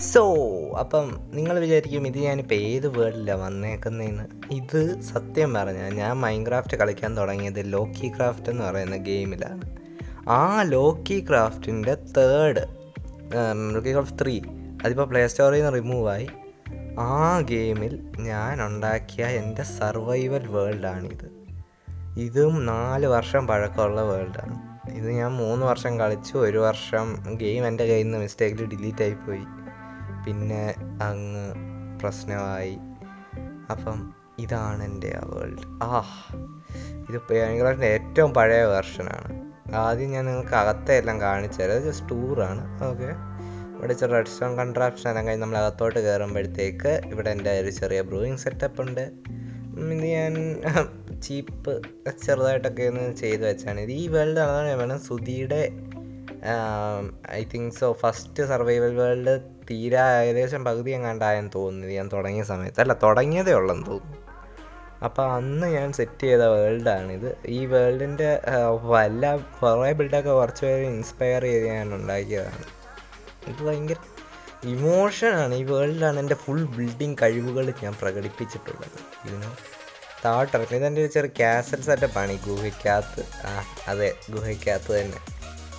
So അപ്പം നിങ്ങൾ വിചാരിക്കും ഇത് ഞാനിപ്പോൾ ഏത് വേൾഡിലാണ് വന്നേക്കുന്നതെന്ന്. ഇത് സത്യം പറഞ്ഞാൽ ഞാൻ മൈൻക്രാഫ്റ്റ് കളിക്കാൻ തുടങ്ങിയത് ലോക്കി ക്രാഫ്റ്റ് എന്ന് പറയുന്ന ഗെയിമിലാണ്. ആ ലോക്കി ക്രാഫ്റ്റിൻ്റെ ലോക്കി ക്രാഫ്റ്റ് 3 അതിപ്പോൾ പ്ലേ സ്റ്റോറിൽ നിന്ന് റിമൂവായി. ആ ഗെയിമിൽ ഞാൻ ഉണ്ടാക്കിയ എൻ്റെ സർവൈവൽ വേൾഡാണിത്. ഇതും 4 വർഷം പഴക്കമുള്ള വേൾഡാണ്. ഇത് ഞാൻ 3 വർഷം കളിച്ചു. 1 വർഷം ഗെയിം എൻ്റെ കയ്യിൽ നിന്ന് മിസ്റ്റേക്കിൽ ഡിലീറ്റ് ആയിപ്പോയി. പിന്നെ അങ്ങ് പ്രശ്നമായി. അപ്പം ഇതാണ് എൻ്റെ ആ വേൾഡ്. ഇത് മൈൻക്രാഫ്റ്റിൻ്റെ ഏറ്റവും പഴയ വെർഷനാണ്. ആദ്യം ഞാൻ നിങ്ങൾക്ക് അകത്തെ എല്ലാം കാണിച്ചു തരാം. അത് ജസ്റ്റ് ടൂറാണ്. ഓക്കെ, ഇവിടെ ചെറിയ റെഡ് സ്റ്റോൺ കൺട്രാപ്ഷൻ എല്ലാം കഴിഞ്ഞ് നമ്മൾ അകത്തോട്ട് കയറുമ്പോഴത്തേക്ക് ഇവിടെ എൻ്റെ ഒരു ചെറിയ ബ്രൂയിങ് സെറ്റപ്പ് ഉണ്ട്. ഇത് ഞാൻ ചീപ്പ് ചെറുതായിട്ടൊക്കെ ഒന്ന് ചെയ്ത് വെച്ചാണ്. ഇത് ഈ വേൾഡ് അതാണ് ഞാൻ വേണം സുധിയുടെ I think so first survival world തീരാ ഏകദേശം പകുതി എങ്ങാണ്ടായെന്ന് തോന്നുന്നത് ഞാൻ തുടങ്ങിയ സമയത്ത്. അല്ല, തുടങ്ങിയതേ ഉള്ളെന്ന് തോന്നുന്നു. അപ്പോൾ അന്ന് ഞാൻ സെറ്റ് ചെയ്ത വേൾഡാണിത്. ഈ വേൾഡിൻ്റെ എല്ലാം കുറേ ബിൽഡൊക്കെ കുറച്ച് പേര് ഇൻസ്പയർ ചെയ്ത് ഞാൻ ഉണ്ടാക്കിയതാണ്. ഇത് ഭയങ്കര ഇമോഷനാണ്. ഈ വേൾഡിലാണ് എൻ്റെ ഫുൾ ബിൽഡിങ് കഴിവുകൾ ഞാൻ പ്രകടിപ്പിച്ചിട്ടുള്ളത്. ഇതിന് താഴോട്ടിറങ്ങി ഇതെൻ്റെ ഒരു ചെറിയ കാസൽ സെറ്റപ്പാണ്. ഈ ഗുഹയ്ക്കകത്ത് അതെ, ഗുഹയ്ക്കകത്ത് തന്നെ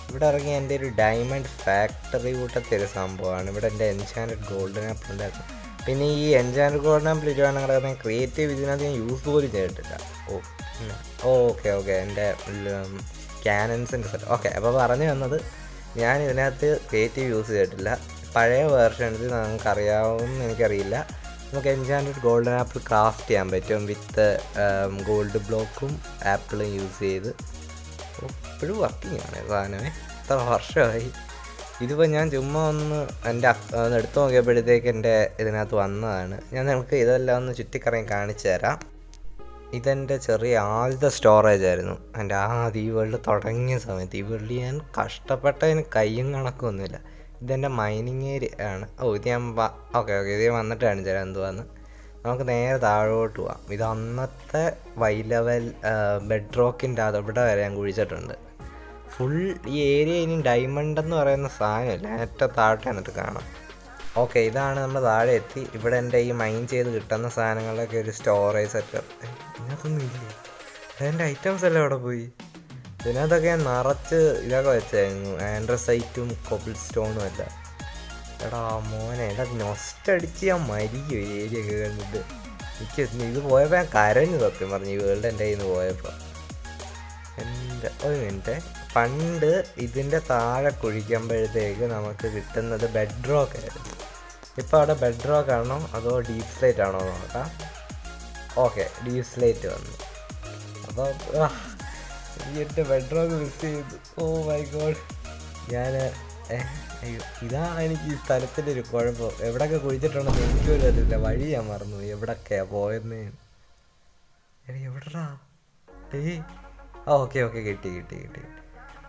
ഇവിടെ ഇറങ്ങി എൻ്റെ ഒരു ഡയമണ്ട് ഫാക്ടറി കൂട്ടത്തെ ഒരു സംഭവമാണ്. ഇവിടെ എൻ്റെ എൻചാൻറ്റഡ് ഗോൾഡൻ ആപ്പിൾ ഉണ്ടായിരുന്നു. പിന്നെ ഈ എൻചാൻറ്റഡ് ഗോൾഡൻ ആപ്പിൾ ഇരുവാണെങ്കിൽ ഞാൻ ക്രിയേറ്റീവ് ഇതിനകത്ത് ഞാൻ യൂസ് പോലും ചെയ്തിട്ടില്ല. ഓക്കെ എൻ്റെ ക്യാനൻസിൻ്റെ സെറ്റ്. ഓക്കെ, അപ്പോൾ പറഞ്ഞു വന്നത് ഞാൻ ഇതിനകത്ത് ക്രിയേറ്റീവ് യൂസ് ചെയ്തിട്ടില്ല. പഴയ വേർഷൻസ് നമുക്കറിയാവുമെന്ന് എനിക്കറിയില്ല. നമുക്ക് എൻചാൻറ്റഡ് ഗോൾഡൻ ആപ്പിൾ ക്രാഫ്റ്റ് ചെയ്യാൻ പറ്റും വിത്ത് ഗോൾഡ് ബ്ലോക്കും ആപ്പിളും യൂസ് ചെയ്ത്. ഇപ്പോഴും വർക്കിംഗ് ആണ് സാധനമേ. എത്ര വർഷമായി ഇതിപ്പോൾ. ഞാൻ ചുമ്മാ ഒന്ന് എൻ്റെ എടുത്തു നോക്കിയപ്പോഴത്തേക്ക് എൻ്റെ ഇതിനകത്ത് വന്നതാണ്. ഞാൻ നിങ്ങൾക്ക് ഇതെല്ലാം ഒന്ന് ചുറ്റിക്കറങ്ങി കാണിച്ചു തരാം. ഇതെൻ്റെ ചെറിയ ആദ്യത്തെ സ്റ്റോറേജ് ആയിരുന്നു എൻ്റെ ഈ വേൾഡ് തുടങ്ങിയ സമയത്ത്. ഈ വേൾഡ് ഞാൻ കഷ്ടപ്പെട്ടതിന് കയ്യും കണക്കൊന്നുമില്ല. ഇതെൻ്റെ മൈനിങ് ഏരിയ ആണ്. ഇത് ഞാൻ ഓക്കെ ഇത് വന്നിട്ട് കാണിച്ചു തരാം എന്തുവാന്ന്. നമുക്ക് നേരെ താഴോട്ട് പോവാം. ഇത് അന്നത്തെ വൈ ലെവൽ ബെഡ് റോക്കിൻ്റെ അവിടെ വരെ ഞാൻ കുഴിച്ചിട്ടുണ്ട്. ഫുൾ ഈ ഏരിയ ഇനി ഡയമണ്ട് എന്ന് പറയുന്ന സാധനമില്ല. ഏറ്റവും താഴോട്ട് എന്നിട്ട് കാണാം. ഓക്കെ, ഇതാണ് നമ്മൾ താഴെ എത്തി. ഇവിടെ എൻ്റെ ഈ മൈൻ ചെയ്ത് കിട്ടുന്ന സാധനങ്ങളൊക്കെ ഒരു സ്റ്റോറേജ് സെറ്റപ്പ്. ഇതിനകത്തൊന്നും ഇല്ല. അതിൻ്റെ ഐറ്റംസ് എല്ലാം അവിടെ പോയി. ഇതിനകത്തൊക്കെ ഞാൻ നിറച്ച് ഇതൊക്കെ വെച്ചായിരുന്നു, ആൻഡ്രസൈറ്റും കോബിൾ സ്റ്റോണും എല്ലാം. എടാ മോനെ, എടാ നൊസ്റ്റടിച്ച് ഞാൻ മരിക്കും ഈ ഏരിയ ഒക്കെ കണ്ടിട്ട്. എനിക്ക് ഇത് പോയപ്പോൾ ഞാൻ കരഞ്ഞു സത്യം പറഞ്ഞു. ഈ വേൾഡ് എൻ്റെ കയ്യിൽ നിന്ന് പോയപ്പോൾ ഒരു മിനിറ്റ്. പണ്ട് ഇതിൻ്റെ താഴെ കുഴിക്കുമ്പോഴത്തേക്ക് നമുക്ക് കിട്ടുന്നത് ബെഡ് റോക്ക് ആയിരുന്നു. ഇപ്പോൾ അവിടെ ബെഡ് റോക്ക് ആണോ അതോ ഡീപ്പ് സ്ലേറ്റ് ആണോ നോക്കാം. ഓക്കെ, ഡീപ്പ് സ്ലേറ്റ് വന്നു. അപ്പോൾ ഈ എൻ്റെ ബെഡ് റോക്ക് മിസ് ചെയ്തു. Oh my God. ഞാൻ അയ്യോ, ഇതാണ് എനിക്ക് ഈ സ്ഥലത്തിൻ്റെ ഒരു കുഴപ്പം. എവിടെയൊക്കെ കുഴിച്ചിട്ടുണ്ടെന്ന് എനിക്ക് പോലും അറിയില്ല. വഴി ഞാൻ മറന്നുപോയി എവിടൊക്കെയാണ് പോയെന്ന്. എവിടെടാ? ഓക്കെ കിട്ടി.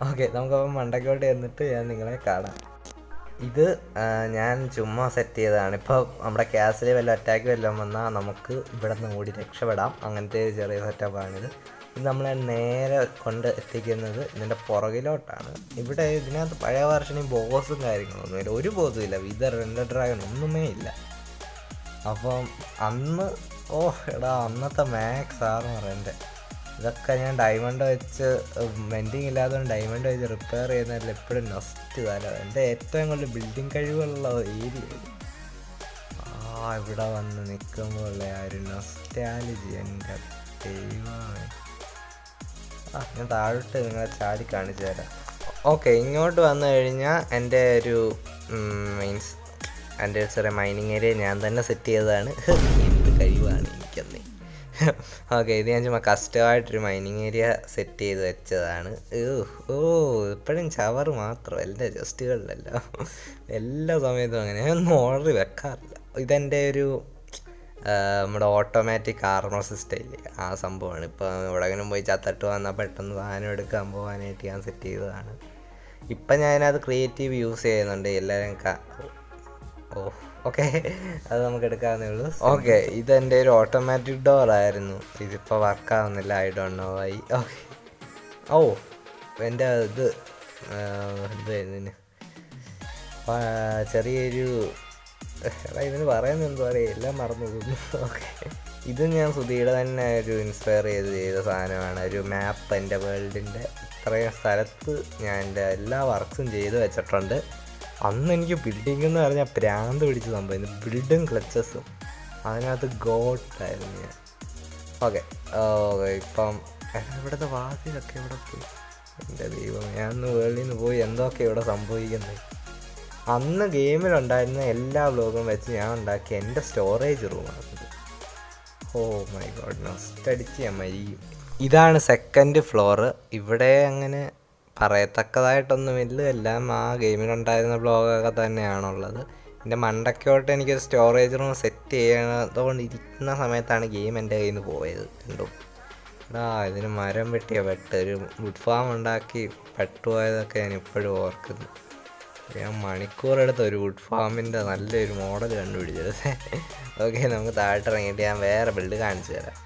ഓക്കെ, നമുക്കപ്പം മണ്ടക്കോട്ട് എന്നിട്ട് ഞാൻ നിങ്ങളെ കാണാം. ഇത് ഞാൻ ചുമ്മാ സെറ്റ് ചെയ്തതാണ്. ഇപ്പോൾ നമ്മുടെ ക്യാസിൽ വല്ല അറ്റാക്ക് വല്ലതും വന്നാൽ നമുക്ക് ഇവിടെ നിന്ന് ഓടി രക്ഷപ്പെടാം. അങ്ങനത്തെ ചെറിയ സെറ്റപ്പാണിത്. ഇത് നമ്മളെ നേരെ കൊണ്ട് എത്തിക്കുന്നത് ഇതിൻ്റെ പുറകിലോട്ടാണ്. ഇവിടെ ഇതിനകത്ത് പഴയ വർഷനും ബോസും കാര്യങ്ങളൊന്നുമില്ല. ഒരു ബോസും ഇല്ല. വിതർ റെൻഡർ ഡ്രാഗൺ ഒന്നുമേ ഇല്ല. അപ്പം അന്ന് അന്നത്തെ മാക്സ് ആണെന്ന് പറയണ്ടേ. ഇതൊക്കെ ഞാൻ ഡയമണ്ട് വെച്ച് വെൻഡിങ് ഇല്ലാതെ ഡയമണ്ട് വെച്ച് റിപ്പയർ ചെയ്യുന്നതിൽ എപ്പോഴും നൊസ്റ്റ് കാലം. എൻ്റെ ഏറ്റവും കൂടുതൽ ബിൽഡിങ് കഴിവുള്ള ഏരിയ. ഇവിടെ വന്ന് നിൽക്കുമ്പോഴുള്ള ആ ഒരു നൊസ്റ്റാലജി എൻ്റെ ദൈവമേ. ഞാൻ താഴോട്ട് നിങ്ങളെ ചാടി കാണിച്ചു തരാം. ഓക്കെ, ഇങ്ങോട്ട് വന്നു കഴിഞ്ഞാൽ എൻ്റെ ഒരു മീൻസ് എൻ്റെ ഒരു ചെറിയ മൈനിങ് ഏരിയ ഞാൻ തന്നെ സെറ്റ് ചെയ്തതാണ്. എന്ത് കഴിവാണ് എനിക്കന്നേ. ഓക്കെ, ഇത് ഞാൻ ചുമ്മാ കഷ്ടമായിട്ടൊരു മൈനിങ് ഏരിയ സെറ്റ് ചെയ്ത് വെച്ചതാണ്. ഇപ്പോഴും ചവറ് മാത്രം എൻ്റെ ജസ്റ്റുകളിലെല്ലാം എല്ലാ സമയത്തും അങ്ങനെ ഒന്നും ഓർഡർ വെക്കാറില്ല. ഇതെൻ്റെ ഒരു നമ്മുടെ ഓട്ടോമാറ്റിക് ആർമർ സിസ്റ്റം ഇല്ലേ, ആ സംഭവമാണ്. ഇപ്പോൾ എവിടെയെങ്കിലും പോയി ചത്തട്ട് വന്നാൽ പെട്ടെന്ന് സാധനം എടുക്കാൻ പോകാനായിട്ട് ഞാൻ സെറ്റ് ചെയ്തതാണ്. ഇപ്പം ഞാനത് ക്രിയേറ്റീവ് യൂസ് ചെയ്യുന്നുണ്ട്. എല്ലാവരും ഓക്കെ, അത് നമുക്ക് എടുക്കാവുന്നേ ഉള്ളൂ. ഓക്കെ, ഇതെൻ്റെ ഒരു ഓട്ടോമാറ്റിക് ഡോറായിരുന്നു. ഇതിപ്പോൾ വർക്കാവുന്നില്ല. I don't know why. Okay, എൻ്റെ ഇത് എന്തായിരുന്നു ചെറിയൊരു എടാ ഇതിന് പറയുന്നത് എന്തുവാ, എല്ലാം മറന്നു പോകുന്നു. ഓക്കെ, ഇത് ഞാൻ സുധിയുടെ തന്നെ ഒരു ഇൻസ്പയർ ചെയ്ത സാധനമാണ്. ഒരു മാപ്പ്, എൻ്റെ വേൾഡിൻ്റെ ഇത്രയും സ്ഥലത്ത് ഞാൻ എൻ്റെ എല്ലാ വർക്ക്സും ചെയ്ത് വെച്ചിട്ടുണ്ട്. അന്ന് എനിക്ക് ബിൽഡിംഗ് എന്ന് പറഞ്ഞാൽ പ്രാന്ത് പിടിച്ച സംഭവം, ബിൽഡിങ് ക്ലച്ചസും അതിനകത്ത് ഗോട്ടായിരുന്നു ഞാൻ. ഓക്കെ ഇപ്പം ഇവിടുത്തെ വാതിലൊക്കെ ഇവിടെ പോയി. എൻ്റെ ദൈവം, ഞാൻ ഒന്ന് വേൾഡിൽ നിന്ന് പോയി എന്തൊക്കെ ഇവിടെ സംഭവിക്കുന്നത്. അന്ന് ഗെയിമിലുണ്ടായിരുന്ന എല്ലാ ബ്ലോഗും വെച്ച് ഞാൻ ഉണ്ടാക്കിയ എൻ്റെ സ്റ്റോറേജ് റൂമാണിത്. ഓ മൈ ഗോഡ്, നൊസ്റ്റടിച്ച് ഞാൻ മരിയും. ഇതാണ് സെക്കൻഡ് ഫ്ലോറ്. ഇവിടെ അങ്ങനെ പറയത്തക്കതായിട്ടൊന്നുമില്ല, എല്ലാം ആ ഗെയിമിലുണ്ടായിരുന്ന ബ്ലോഗൊക്കെ തന്നെയാണുള്ളത്. എൻ്റെ മണ്ടയ്ക്കോട്ട് എനിക്കൊരു സ്റ്റോറേജ് റൂം സെറ്റ് ചെയ്യണതുകൊണ്ട് ഇരിക്കുന്ന സമയത്താണ് ഗെയിം എൻ്റെ കയ്യിൽ നിന്ന് പോയത്. കണ്ടു ഇതിന് മരം വെട്ടിയ ഒരു വുഡ് ഫാം ഉണ്ടാക്കി പെട്ടുപോയതൊക്കെ ഞാൻ ഇപ്പോഴും ഓർക്കുന്നു. ഞാൻ മണിക്കൂറെടുത്ത് ഒരു വുഡ് ഫാമിൻ്റെ നല്ലൊരു മോഡൽ കണ്ടുപിടിച്ചത്. ഓക്കെ, നമുക്ക് താഴോട്ട് ഇറങ്ങിയിട്ട് ഞാൻ വേറെ ബിൽഡ് കാണിച്ചു തരാം.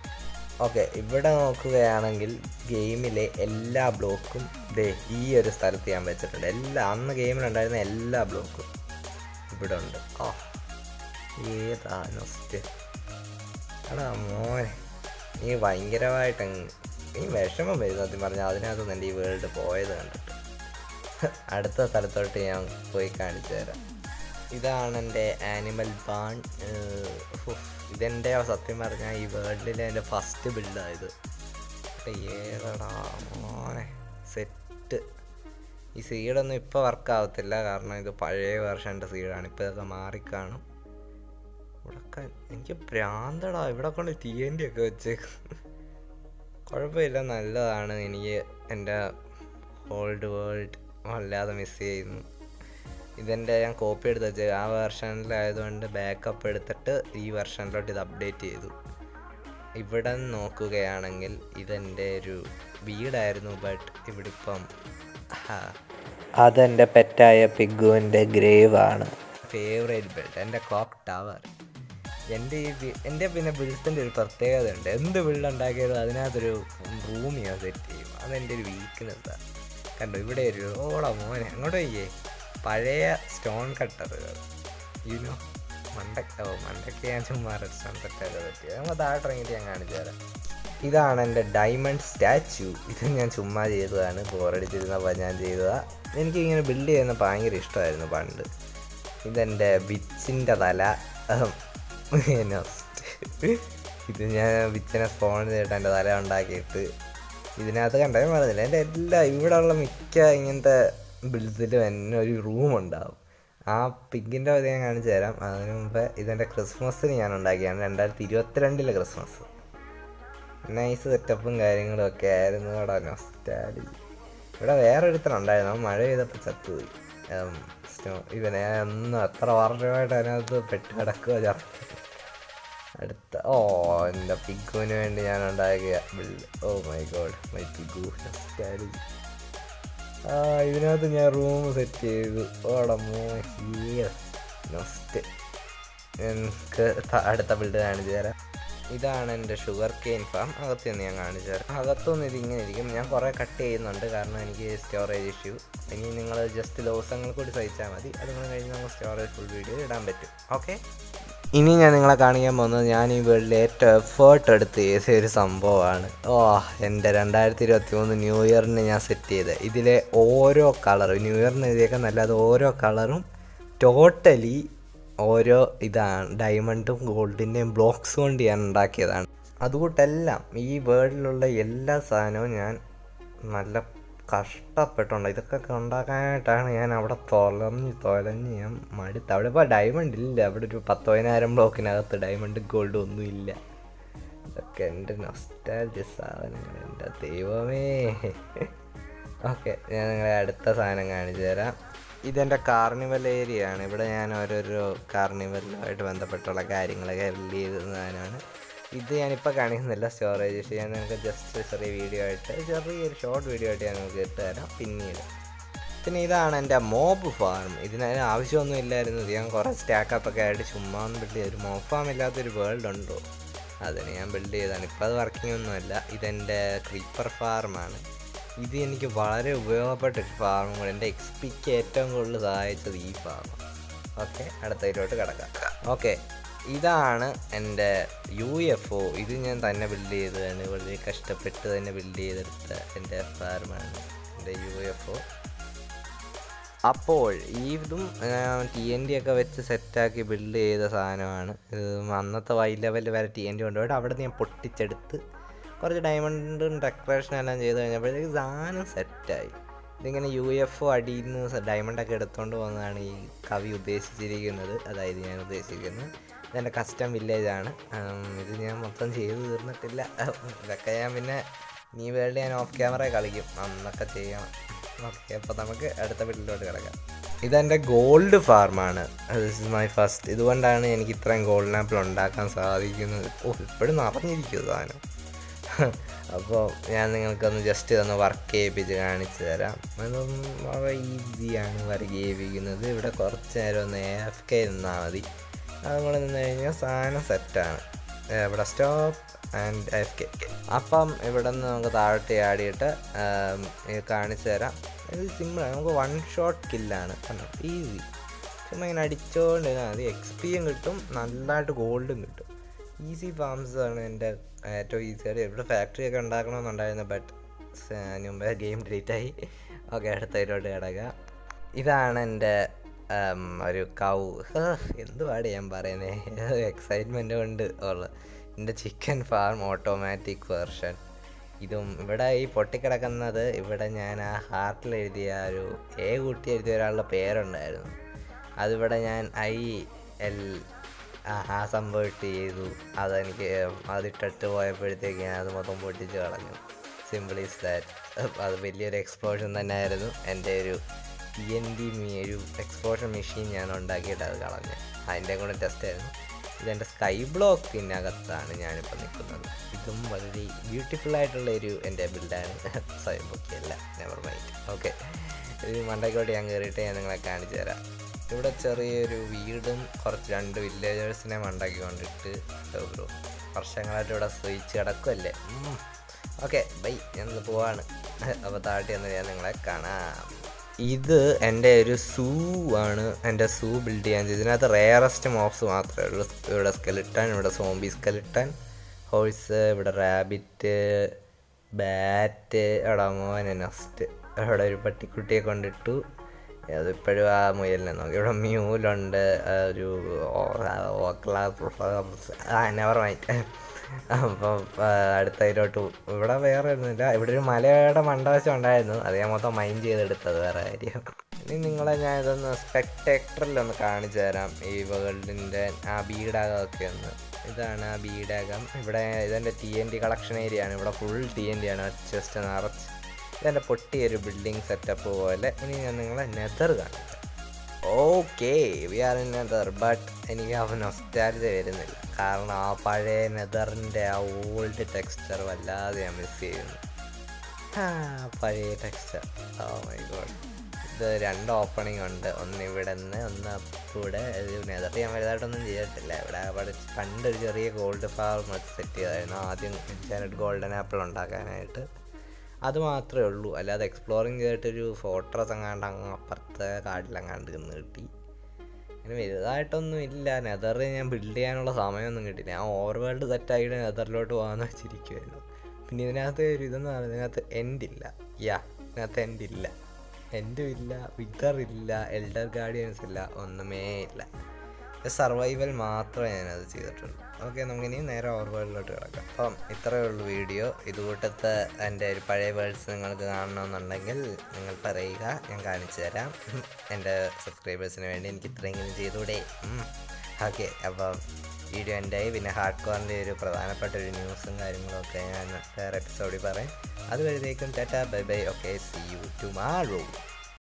ഓക്കെ, ഇവിടെ നോക്കുകയാണെങ്കിൽ ഗെയിമിലെ എല്ലാ ബ്ലോക്കും ഈ ഒരു സ്ഥലത്ത് ഞാൻ വെച്ചിട്ടുണ്ട്. അന്ന് ഗെയിമിലുണ്ടായിരുന്ന എല്ലാ ബ്ലോക്കും ഇവിടെ ഉണ്ട്. ഏതാ നൊസ്റ്റ്. എടാ മോനെ, നീ ഭയങ്കരമായിട്ടങ്ങ് നീ വിഷമം വരും സത്യം പറഞ്ഞാൽ. അതിനകത്ത് എൻ്റെ ഈ വേൾഡ് പോയത് കണ്ടിട്ട്. അടുത്ത സ്ഥലത്തോട്ട് ഞാൻ പോയി കാണിച്ചു തരാം. ഇതാണ് എൻ്റെ ആനിമൽ ബാൺ. ഇതെൻ്റെ സത്യം പറഞ്ഞാൽ ഈ വേൾഡിലെ എൻ്റെ ഫസ്റ്റ് ബിൽഡായത്. ഏതാടാ മോനെ, സെറ്റ്. ഈ സീഡൊന്നും ഇപ്പോൾ വർക്കാവത്തില്ല, കാരണം ഇത് പഴയ വെർഷൻ്റെ സീഡാണ്. ഇപ്പോൾ ഇതൊക്കെ മാറിക്കാണും. ഇവിടെയൊക്കെ എനിക്ക് പ്രാന്തടാ, ഇവിടെ കൊണ്ട് TNT ഒക്കെ വെച്ചേക്കും. കുഴപ്പമില്ല, നല്ലതാണ്. എനിക്ക് എൻ്റെ ഓൾഡ് വേൾഡ് വല്ലാതെ മിസ് ചെയ്യുന്നു. ഇതെൻ്റെ ഞാൻ കോപ്പി എടുത്ത് വെച്ചത് ആ വെർഷനിലായതുകൊണ്ട് ബാക്കപ്പ് എടുത്തിട്ട് ഈ വെർഷനിലോട്ട് ഇത് അപ്ഡേറ്റ് ചെയ്തു. ഇവിടെ നോക്കുകയാണെങ്കിൽ ഇതെൻ്റെ ഒരു വീടായിരുന്നു, ബട്ട് ഇവിടെ ഇപ്പം അതെൻ്റെ പെറ്റായ പിഗ്ഗുവിൻ്റെ ഗ്രേവ് ആണ്. ഫേവറേറ്റ് ബിൽഡ് എൻ്റെ ക്ലോക്ക് ടവർ. എൻ്റെ പിന്നെ ബിൽഡ്സിൻ്റെ ഒരു പ്രത്യേകത ഉണ്ട്. എന്ത് ബിൽഡ് ഉണ്ടാക്കിയാലും അതിനകത്തൊരു റൂം ഞാൻ സെറ്റ് ചെയ്യും. അതെൻ്റെ ഒരു വീക്ക്നെസ്സാണ്. കണ്ടോ, ഇവിടെ ഒരു മോനെ അങ്ങോട്ട് പോയേ പഴയ സ്റ്റോൺ കട്ടറുകൾ യുനോ. മണ്ടയ്ക്ക് ഞാൻ ചുമ്മാ സ്റ്റോൺ കട്ടൊക്കെ പറ്റിയത്. നമ്മൾ താഴോട്ട് ഇറങ്ങിയിട്ട് ഞാൻ കാണിച്ചു തരാം. ഇതാണ് എൻ്റെ ഡയമണ്ട് സ്റ്റാച്ചു. ഇത് ഞാൻ ചുമ്മാ ചെയ്തതാണ്, ബോറടിച്ചിരുന്നപ്പോൾ ഞാൻ ചെയ്തതാണ്. എനിക്കിങ്ങനെ ബിൽഡ് ചെയ്യുന്ന ഭയങ്കര ഇഷ്ടമായിരുന്നു പണ്ട്. ഇതെൻ്റെ ബിച്ചിൻ്റെ തല. ഇത് ഞാൻ ബിച്ചിനെ സ്പോൺ ചെയ്തിട്ട് എൻ്റെ തല ഉണ്ടാക്കിയിട്ട് ഇതിനകത്ത് കണ്ടാൽ പറഞ്ഞില്ല. എൻ്റെ ഇവിടെയുള്ള മിക്ക ഇങ്ങനത്തെ ബിൽഡിലും എന്നെ ഒരു റൂം ഉണ്ടാവും. ആ പിങ്കിൻ്റെ ഇത് ഞാൻ കാണിച്ചു തരാം. അതിന് മുമ്പ് ഇതെൻ്റെ ക്രിസ്മസിന് ഞാൻ ഉണ്ടാക്കിയാണ്, 2022 ക്രിസ്മസ്. നൈസ് സെറ്റപ്പും കാര്യങ്ങളും ഒക്കെ ആയിരുന്നു. അവിടെ നൊസ്റ്റാൾജി. ഇവിടെ വേറൊരുത്തനുണ്ടായിരുന്നു, അവൻ മഴ പെയ്തപ്പോൾ ചത്തുപോയി. ഇവനെ ഒന്നും എത്ര വർഷമായിട്ട് അതിനകത്ത് പെട്ട് കിടക്കുക ചേർത്ത്. അടുത്ത എൻ്റെ പിഗ്ഗുവിന് വേണ്ടി ഞാൻ ഉണ്ടാക്കിയ build. Oh my god, my പിഗ്ഗു. നൊസ്റ്റാൾജി. ഇതിനകത്ത് ഞാൻ റൂം സെറ്റ് ചെയ്തു. നൊസ്റ്റ്. എനിക്ക് അടുത്ത ബിൽഡ് കാണിച്ചു തരാം. ഇതാണ് എൻ്റെ ഷുഗർ കെയിൻ ഫാം. അകത്തുനിന്ന് ഞാൻ കാണിച്ചു തരാം. അകത്തുനിന്ന് ഇതിങ്ങനെ ഇരിക്കും. ഞാൻ കുറേ കട്ട് ചെയ്യുന്നുണ്ട്, കാരണം എനിക്ക് സ്റ്റോറേജ് ഇഷ്യൂ. ഇനി നിങ്ങൾ ജസ്റ്റ് ദിവസങ്ങൾ കൂടി സഹിച്ചാൽ മതി. അതുകൊണ്ട് കഴിഞ്ഞ് നമുക്ക് സ്റ്റോറേജ് ഫുൾ വീഡിയോ ഇടാൻ പറ്റും. ഓക്കെ, ഇനി ഞാൻ നിങ്ങളെ കാണിക്കാൻ പോകുന്നത് ഞാൻ ഈ വേൾഡിൽ ഏറ്റവും എഫേർട്ട് എടുത്ത് ചെയ്ത ഒരു സംഭവമാണ്. എൻ്റെ 2023 ന്യൂ ഇയറിന് ഞാൻ സെറ്റ് ചെയ്തത്. ഇതിലെ ഓരോ കളറും, ന്യൂ ഇയറിന് ഇതിലേക്ക് നല്ലത് ഓരോ കളറും ടോട്ടലി ഓരോ ഇതാണ് ഡയമണ്ടും ഗോൾഡിൻ്റെയും ബ്ലോക്സ് കൊണ്ട് ഞാൻ ഉണ്ടാക്കിയതാണ്. അതുകൊണ്ടെല്ലാം ഈ വേൾഡിലുള്ള എല്ലാ സാധനവും ഞാൻ നല്ല കഷ്ടപ്പെട്ടുണ്ട്. ഇതൊക്കെ ഉണ്ടാക്കാനായിട്ടാണ് ഞാൻ അവിടെ തൊലഞ്ഞ് ഞാൻ മടുത്ത്. അവിടെ ഇപ്പോൾ ഡയമണ്ട് ഇല്ല. അവിടെ ഒരു 10,000 ബ്ലോക്കിനകത്ത് ഡയമണ്ട് ഗോൾഡ് ഒന്നുമില്ല. ഇതൊക്കെ എൻ്റെ നൊസ്റ്റാൾജിയ സാധനങ്ങൾ, എൻ്റെ ദൈവമേ. ഓക്കെ, ഞാൻ നിങ്ങളെ അടുത്ത സാധനം കാണിച്ചു തരാം. ഇതെൻ്റെ കാർണിവൽ ഏരിയ ആണ്. ഇവിടെ ഞാൻ ഓരോരോ കാർണിവലുമായിട്ട് ബന്ധപ്പെട്ടുള്ള കാര്യങ്ങളൊക്കെ റിലീവ് ചെയ്യുന്നതാണ്. ഇത് ഞാനിപ്പോൾ കാണിക്കുന്നില്ല, സ്റ്റോറേജ് ഇഷ്യൂ. ഞാൻ നിങ്ങൾക്ക് ജസ്റ്റ് ചെറിയ വീഡിയോ ആയിട്ട്, ചെറിയൊരു ഷോർട്ട് വീഡിയോ ആയിട്ട് ഞാൻ നിങ്ങൾക്ക് ഇട്ട് തരാം പിന്നീട്. പിന്നെ ഇതാണ് എൻ്റെ മോബ് ഫാം. ഇതിന് ആവശ്യമൊന്നും ഇല്ലായിരുന്നു. ഇത് ഞാൻ കുറേ സ്റ്റാക്കപ്പൊക്കെ ആയിട്ട് ചുമ്മാ ഒന്ന് ബിൽഡ് ചെയ്തു. മോബ് ഫാം ഇല്ലാത്തൊരു വേൾഡ് ഉണ്ടോ? അതിന് ഞാൻ ബിൽഡ് ചെയ്തതാണ്. ഇപ്പോൾ അത് വർക്കിംഗ് ഒന്നുമല്ല. ഇതെൻ്റെ ക്രീപ്പർ ഫാർമാണ്. ഇത് എനിക്ക് വളരെ ഉപയോഗപ്പെട്ടൊരു ഫാമും കൂടെ. എൻ്റെ XPക്ക് ഏറ്റവും കൂടുതൽ സഹായിച്ചത് ഈ ഫാമാണ്. ഓക്കെ, അടുത്തതിലോട്ട് കിടക്കാം. ഓക്കെ, ഇതാണ് എൻ്റെ UFO. ഇത് ഞാൻ തന്നെ ബിൽഡ് ചെയ്തതാണ്, വളരെ കഷ്ടപ്പെട്ട് തന്നെ ബിൽഡ് ചെയ്തെടുത്ത എൻ്റെ ഫാർമാണ് എൻ്റെ UFO. അപ്പോൾ ഇതും TNT ഒക്കെ വെച്ച് സെറ്റാക്കി ബിൽഡ് ചെയ്ത സാധനമാണ്. ഇത് അന്നത്തെ വൈ ലെവൽ വരെ TNT കൊണ്ടുപോയിട്ട് അവിടെ നിന്ന് ഞാൻ പൊട്ടിച്ചെടുത്ത് കുറച്ച് ഡയമണ്ടും ഡെക്കറേഷൻ എല്ലാം ചെയ്ത് കഴിഞ്ഞപ്പോഴത്തേക്ക് സാധനം സെറ്റായി. ഇതിങ്ങനെ UFO അടിയിൽ നിന്ന് ഡയമണ്ടൊക്കെ എടുത്തുകൊണ്ട് പോകുന്നതാണ് ഈ കവി ഉദ്ദേശിച്ചിരിക്കുന്നത്. അതായത് ഞാൻ ഉദ്ദേശിക്കുന്നത് ഇതെൻ്റെ കസ്റ്റം വില്ലേജാണ്. ഇത് ഞാൻ മൊത്തം ചെയ്ത് തീർന്നിട്ടില്ല. ഇതൊക്കെ ഞാൻ പിന്നെ നീ വേൾഡ് ഞാൻ ഓഫ് ക്യാമറ കളിക്കും, അന്നൊക്കെ ചെയ്യണം. ഓക്കെ, അപ്പോൾ നമുക്ക് അടുത്ത വീട്ടിലോട്ട് കിടക്കാം. ഇതെൻ്റെ ഗോൾഡ് ഫാർമാണ്. This is my first. ഇതുകൊണ്ടാണ് എനിക്ക് ഇത്രയും ഗോൾഡൻ ആപ്പിൾ ഉണ്ടാക്കാൻ സാധിക്കുന്നത്. ഇപ്പോഴും നിറഞ്ഞിരിക്കും സാധനം. അപ്പോൾ ഞാൻ നിങ്ങൾക്കൊന്ന് ജസ്റ്റ് ഇതൊന്ന് വർക്ക് ചെയ്യിപ്പിച്ച് കാണിച്ചു തരാം. അതും വളരെ ഈസിയാണ് വർക്ക് ചെയ്യിപ്പിക്കുന്നത്. ഇവിടെ കുറച്ച് നേരം ഒന്ന് AFK നിന്നാൽ മതി. അതും കൂടെ നിന്ന് കഴിഞ്ഞാൽ സാധനം സെറ്റാണ്. ഇവിടെ സ്റ്റോപ്പ് ആൻഡ് AFK. അപ്പം ഇവിടെ നിന്ന് നമുക്ക് താഴോട്ട് ആടിയിട്ട് കാണിച്ചു തരാം. ഇത് സിമ്പിളാണ്, നമുക്ക് 1 ഷോട്ട് കില്ലാണ്. ഈസി. ചുമ്മാ ഇങ്ങനെ അടിച്ചുകൊണ്ടിരുന്നാൽ മതി. XPയും കിട്ടും, നല്ലതായിട്ട് ഗോൾഡും കിട്ടും. ഈസി ഫാംസ് ആണ് എൻ്റെ ഏറ്റവും ഈസിയായിട്ട്. ഇവിടെ ഫാക്ടറി ഒക്കെ ഉണ്ടാക്കണമെന്നുണ്ടായിരുന്നു, ബട്ട് മുമ്പേ ഗെയിം ഡിലീറ്റ് ആയി. ഓക്കെ, അടുത്തതിലോട്ട് കിടക്കുക. ഇതാണ് എൻ്റെ ഒരു കൗ. എന്തുപാട് ഞാൻ പറയുന്നത്, എക്സൈറ്റ്മെൻ്റ് കൊണ്ട് ഉള്ള എൻ്റെ ചിക്കൻ ഫാം ഓട്ടോമാറ്റിക് വേർഷൻ. ഇതും ഇവിടെ ഈ പൊട്ടിക്കിടക്കുന്നത്, ഇവിടെ ഞാൻ ആ ഹാർട്ടിൽ എഴുതിയ ഒരു കൂട്ടി എഴുതിയ ഒരാളുടെ പേരുണ്ടായിരുന്നു. അതിവിടെ ഞാൻ IL സംഭവം ഇട്ട് ചെയ്തു. അതെനിക്ക് അതിട്ടിട്ട് പോയപ്പോഴത്തേക്ക് ഞാൻ അത് മൊത്തം പൊട്ടിച്ച് കളഞ്ഞു. Simple is that. അത് വലിയൊരു എക്സ്പ്ലോഷൻ തന്നെ ആയിരുന്നു. എൻ്റെ ഒരു TNT ഒരു എക്സ്പ്ലോഷൻ മെഷീൻ ഞാൻ ഉണ്ടാക്കിയിട്ട് അത് കളഞ്ഞു. അതിൻ്റെ കൂടെ ടെസ്റ്റ് ആയിരുന്നു. ഇതെൻ്റെ സ്കൈ ബ്ലോക്കിനകത്താണ് ഞാനിപ്പോൾ നിൽക്കുന്നത്. ഇതും വളരെ ബ്യൂട്ടിഫുള്ളായിട്ടുള്ള എൻ്റെ ബിൽഡാണ്. സ്വയം പൊക്കിയല്ല, നെവർ മൈൻഡ്. ഓക്കെ, ഇത് മണ്ടയ്ക്കോട്ട് ഞാൻ കയറിയിട്ട് ഞാൻ നിങ്ങളെ കാണിച്ചു തരാം. ഇവിടെ ചെറിയൊരു വീടും കുറച്ച് 2 വില്ലേജേഴ്സിനെ മണ്ടാക്കി കൊണ്ടിട്ട് ബ്രോ വർഷങ്ങളായിട്ട് ഇവിടെ സ്വിച്ച് കിടക്കുമല്ലേ. ഓക്കെ, ബൈ, ഞാനത് പോവാണ്. അപ്പോൾ താഴെ വന്ന് ഞാൻ നിങ്ങളെ കാണാം. ഇത് എൻ്റെ ഒരു സൂ ആണ്. എൻ്റെ സൂ ബിൽഡ് ചെയ്യാൻ ചെയ്തു. ഇതിനകത്ത് റെയറസ്റ്റ് മോബ്സ് മാത്രമേ ഉള്ളൂ. ഇവിടെ സ്കെലിട്ടൺ, ഇവിടെ സോംബി സ്കെലിട്ടൺ, ഹോഴ്സ്, ഇവിടെ റാബിറ്റ്, ബാറ്റ്, അവിടെ മോനെ നെസ്റ്റ്, അവിടെ ഒരു പട്ടിക്കുട്ടിയെ കൊണ്ടിട്ടു. അതിപ്പോഴും ആ മുയലിനെ നോക്കി. ഇവിടെ മ്യൂലുണ്ട്, ഒരു നെവർ മൈൻഡ്. അപ്പം അടുത്തതിലോട്ട് ഇവിടെ വേറെ ഒന്നുമില്ല. ഇവിടെ ഒരു മലയുടെ മണ്ടവശം ഉണ്ടായിരുന്നു, അത് ഞാൻ മൊത്തം മൈൻഡ് ചെയ്തെടുത്തത്, വേറെ കാര്യം. ഇനി നിങ്ങളെ ഞാൻ ഇതൊന്ന് സ്പെക്ടേറ്ററിലൊന്ന് കാണിച്ചു തരാം. ഈ വേൾഡിൻ്റെ ആ ബീഡാകമൊക്കെ ഒന്ന്. ഇതാണ് ആ ബീഡാകം. ഇവിടെ ഇതെൻ്റെ TNT കളക്ഷൻ ഏരിയ ആണ്. ഇവിടെ ഫുൾ TNT ആണ്, ജസ്റ്റ് നിറച്ച്. ഇതെൻ്റെ പൊട്ടിയൊരു ബിൽഡിംഗ് സെറ്റപ്പ് പോലെ. ഇനി ഞാൻ നിങ്ങളെ നെതർ കാണിക്കാം. Okay, we are in Nether. But എനിക്ക് ആ നൊസ്റ്റാൾജിയ വരുന്നില്ല, കാരണം ആ പഴയ നെതറിൻ്റെ ആ ഓൾഡ് ടെക്സ്ചർ വല്ലാതെ ഞാൻ മിസ് ചെയ്യുന്നു. പഴയ ടെക്സ്ചർ, ഓ മൈ ഗോഡ്. ഇത് 2 ഓപ്പണിംഗ് ഉണ്ട്, ഒന്ന് ഇവിടെ നിന്ന്, ഒന്ന് അപ്പൂടെ. നെതർ ഞാൻ വലുതായിട്ടൊന്നും ചെയ്തിട്ടില്ല. ഇവിടെ പണ്ടൊരു ചെറിയ ഗോൾഡ് ഫാം സെറ്റ് ചെയ്തായിരുന്നു ആദ്യം, ഗോൾഡൻ ആപ്പിൾ ഉണ്ടാക്കാനായിട്ട്. അത് മാത്രമേ ഉള്ളൂ. അല്ലാതെ എക്സ്പ്ലോറിങ് ചെയ്തിട്ടൊരു ഫോർട്രസ് എങ്ങാണ്ട് അങ്ങ് അപ്പുറത്തെ കാട്ടിലെങ്ങാണ്ട് നിന്ന് കിട്ടി. അങ്ങനെ വലുതായിട്ടൊന്നും ഇല്ല. നെതർ ഞാൻ ബിൽഡ് ചെയ്യാനുള്ള സമയമൊന്നും കിട്ടില്ല. ഞാൻ ഓവർവേൾഡ് സെറ്റായിട്ട് നെതറിലോട്ട് പോകാമെന്ന് വെച്ചിരിക്കുമായിരുന്നു. പിന്നെ ഇതിനകത്ത് ഒരു ഇതെന്ന് പറയുന്നത്, ഇതിനകത്ത് എൻഡില്ല. ഇതിനകത്ത് എൻഡും ഇല്ല, വിതറില്ല, എൽഡർ ഗാർഡിയൻസ് ഇല്ല, ഒന്നുമേ ഇല്ല. സർവൈവൽ മാത്രമേ ഞാനത് ചെയ്തിട്ടുള്ളൂ. ഓക്കെ, നമുക്കിനി നേരെ ഓവർവേൾഡിലോട്ട് കിടക്കാം. അപ്പം ഇത്രയേ ഉള്ളൂ വീഡിയോ. ഇതുകൂട്ടത്തെ എൻ്റെ ഒരു പഴയ വേൾഡ്സ് നിങ്ങൾക്ക് കാണണമെന്നുണ്ടെങ്കിൽ നിങ്ങൾ പറയുക, ഞാൻ കാണിച്ചു തരാം. എൻ്റെ സബ്സ്ക്രൈബേഴ്സിന് വേണ്ടി എനിക്ക് ഇത്രയെങ്കിലും ചെയ്തുകൂടെ. ഓക്കെ, അപ്പം വീഡിയോ എൻ്റെ പിന്നെ ഹാർഡ് കോറിൻ്റെ ഒരു പ്രധാനപ്പെട്ട ഒരു ന്യൂസും കാര്യങ്ങളൊക്കെ ഞാൻ വേറെ എപ്പിസോഡിൽ പറയാം. അതുവരേക്കും tata, bye bye. Okay, see you tomorrow.